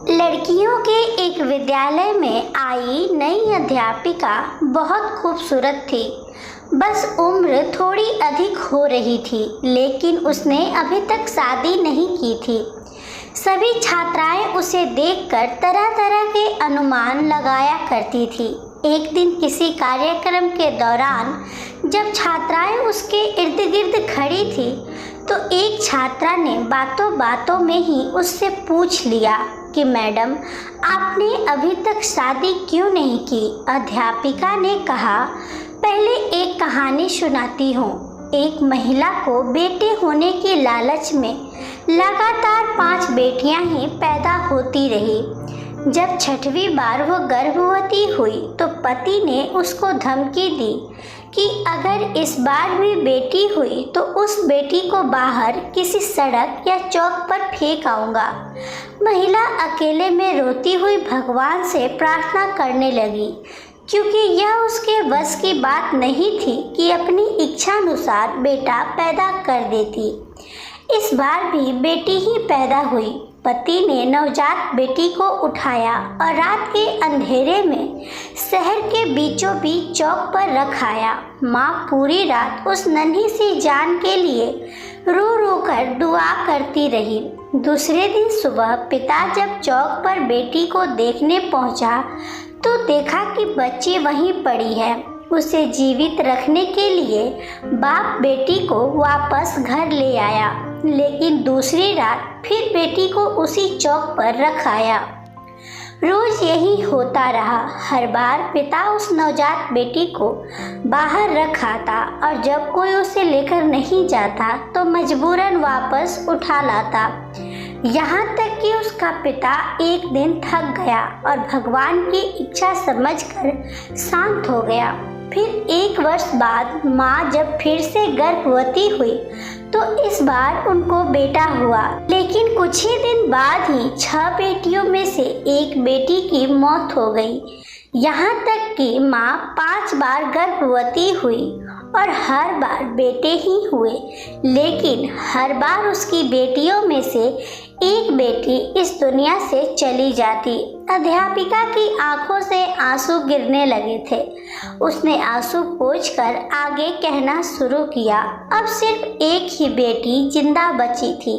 लड़कियों के एक विद्यालय में आई नई अध्यापिका बहुत खूबसूरत थी। बस उम्र थोड़ी अधिक हो रही थी, लेकिन उसने अभी तक शादी नहीं की थी। सभी छात्राएं उसे देखकर तरह तरह के अनुमान लगाया करती थी। एक दिन किसी कार्यक्रम के दौरान जब छात्राएं उसके इर्द गिर्द खड़ी थी, तो एक छात्रा ने बातों बातों में ही उससे पूछ लिया कि मैडम, आपने अभी तक शादी क्यों नहीं की? अध्यापिका ने कहा, पहले एक कहानी सुनाती हूँ। एक महिला को बेटे होने के लालच में लगातार 5 बेटियां ही पैदा होती रही। जब 6वीं बार वो गर्भवती हुई तो पति ने उसको धमकी दी कि अगर इस बार भी बेटी हुई तो उस बेटी को बाहर किसी सड़क या चौक पर फेंक आऊँगा। महिला अकेले में रोती हुई भगवान से प्रार्थना करने लगी, क्योंकि यह उसके बस की बात नहीं थी कि अपनी इच्छानुसार बेटा पैदा कर देती। इस बार भी बेटी ही पैदा हुई। पति ने नवजात बेटी को उठाया और रात के अंधेरे में शहर के बीचों बीच चौक पर रखाया। माँ पूरी रात उस नन्ही सी जान के लिए रो रो कर दुआ करती रही। दूसरे दिन सुबह पिता जब चौक पर बेटी को देखने पहुँचा तो देखा कि बच्ची वहीं पड़ी है। उसे जीवित रखने के लिए बाप बेटी को वापस घर ले आया, लेकिन दूसरी रात फिर बेटी को उसी चौक पर रखाया। रोज यही होता रहा। हर बार पिता उस नवजात बेटी को बाहर रखाता और जब कोई उसे लेकर नहीं जाता तो मजबूरन वापस उठा लाता। यहाँ तक कि उसका पिता एक दिन थक गया और भगवान की इच्छा समझकर शांत हो गया। फिर 1 वर्ष बाद माँ जब फिर से गर्भवती हुई तो इस बार उनको बेटा हुआ, लेकिन कुछ ही दिन बाद ही 6 बेटियों में से एक बेटी की मौत हो गई। यहाँ तक कि माँ 5 बार गर्भवती हुई और हर बार बेटे ही हुए, लेकिन हर बार उसकी बेटियों में से एक बेटी इस दुनिया से चली जाती। अध्यापिका की आंखों से आंसू गिरने लगे थे। उसने आंसू पोंछकर आगे कहना शुरू किया, अब सिर्फ एक ही बेटी जिंदा बची थी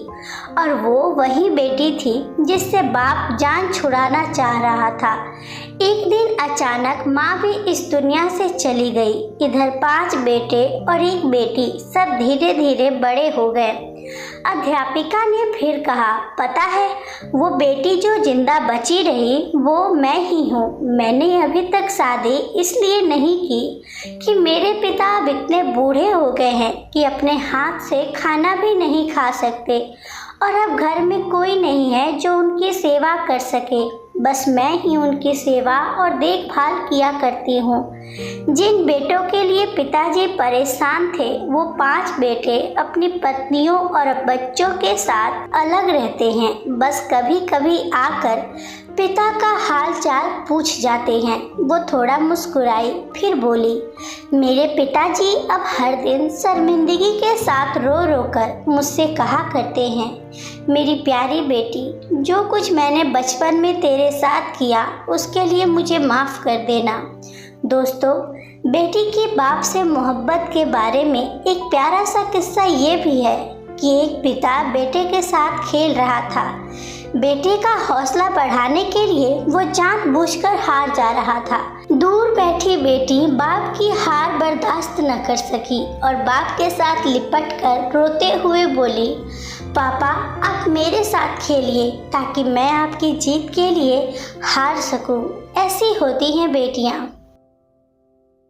और वो वही बेटी थी जिससे बाप जान छुड़ाना चाह रहा था। एक दिन अचानक माँ भी इस दुनिया से चली गई। इधर 5 बेटे और एक बेटी सब धीरे धीरे बड़े हो गए। अध्यापिका ने फिर कहा, पता है, वो बेटी जो जिंदा बची रही वो मैं ही हूँ। मैंने अभी तक शादी इसलिए नहीं की कि मेरे पिता अब इतने बूढ़े हो गए हैं कि अपने हाथ से खाना भी नहीं खा सकते और अब घर में कोई नहीं है जो उनकी सेवा कर सके। बस मैं ही उनकी सेवा और देखभाल किया करती हूँ। जिन बेटों के लिए पिताजी परेशान थे, वो 5 बेटे अपनी पत्नियों और बच्चों के साथ अलग रहते हैं। बस कभी कभी आकर पिता का हाल चाल पूछ जाते हैं। वो थोड़ा मुस्कुराई, फिर बोली, मेरे पिताजी अब हर दिन शर्मिंदगी के साथ रो रो कर मुझसे कहा करते हैं, मेरी प्यारी बेटी, जो कुछ मैंने बचपन में तेरे साथ किया उसके लिए मुझे माफ़ कर देना। दोस्तों, बेटी की बाप से मोहब्बत के बारे में एक प्यारा सा किस्सा ये भी है कि एक पिता बेटे के साथ खेल रहा था। बेटे का हौसला बढ़ाने के लिए वो जानबूझकर हार जा रहा था। दूर बैठी बेटी बाप की हार बर्दाश्त न कर सकी और बाप के साथ लिपट कर रोते हुए बोली, पापा, आप मेरे साथ खेलिए ताकि मैं आपकी जीत के लिए हार सकूं। ऐसी होती हैं बेटियां।